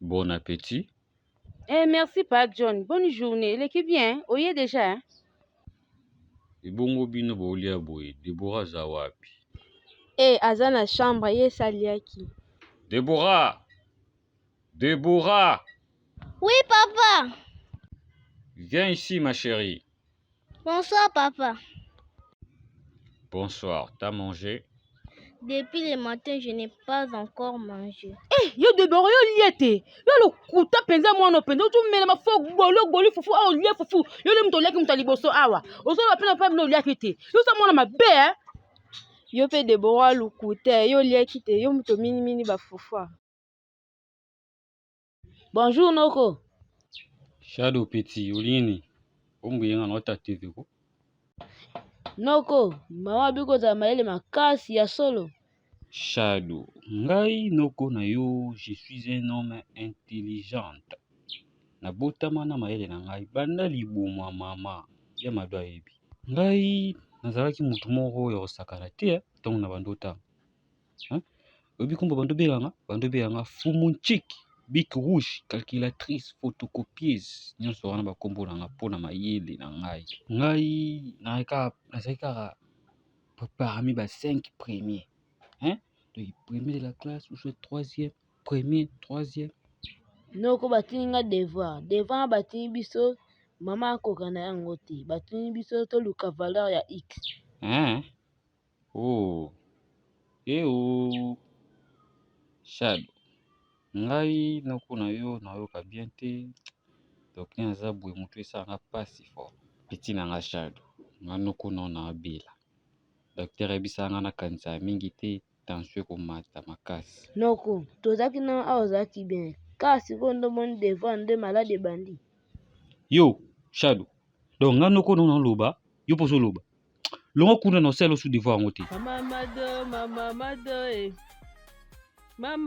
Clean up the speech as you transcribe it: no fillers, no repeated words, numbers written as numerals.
Bon appétit. Eh, merci, Père John. Bonne journée. L'équipe bien. Oye déjà. Hein? Ibongo bino bolia boye. Deborah zawapi. Eh, Azana chambre, ye saliaki. Deborah! Deborah! Oui, papa. Viens ici, ma chérie. Bonsoir, papa. Bonsoir. T'as mangé? Depuis le matin, je n'ai pas encore mangé. Eh, yo Deborah, yo liete. Yo lo kuta penza mwana penza. Tu mele ma fo bolo fufu. Ah, lie fufu. Yo le mto leki mto liboso awa. Ozo la pena pa mno liaki te. Yo sa mwana ma be, hein? Yo pe Deborah lu kuta. Yo liaki te. Yo mto mini ba fufu. Bonjour, Noko. Shadow petit, olini. Ombu yenga nota TV ko. Noko, mama biko za maele makasi ya solo. Shadow. Ngai noko na yo, je suis un homme intelligent. Na botama na maele na ngai. Banda libumwa mama. Ya madwa ebi. Ngai nazalaki mutu moko ya kosakana te ntango na bandota. Obi kombo bando belanga Fumunchiki, Bic Rouge, calculatrice, photocopieuse. Nyonso wana bakombo nanga mpona mayele na ngai. Ngai nazalaki kaka parmi ba 5 premiers. Donc premier de la classe ou soit troisième, premier, troisième. Noko batini nga devoir. Devoir batini biso mama akoka na yango te. Batini biso toluka valeur ya X. Oh. Oh. Shadow. Ngai noko na yo nayoka bien te. Donc naza boye moto esanga pasi fort. Petit nanga Shadow. Nga noko na abela. Docteur ebisanga na kanisa mingi te, tension komata makasi. Noko, tozaki na awazaki bien. Kasi kondo mon devoir nde malade bandi. Yo, Shadow. Donc nga noko na loba, yo poso loba. Longo kuna na selo su devoir ngote. Mama mado, mama.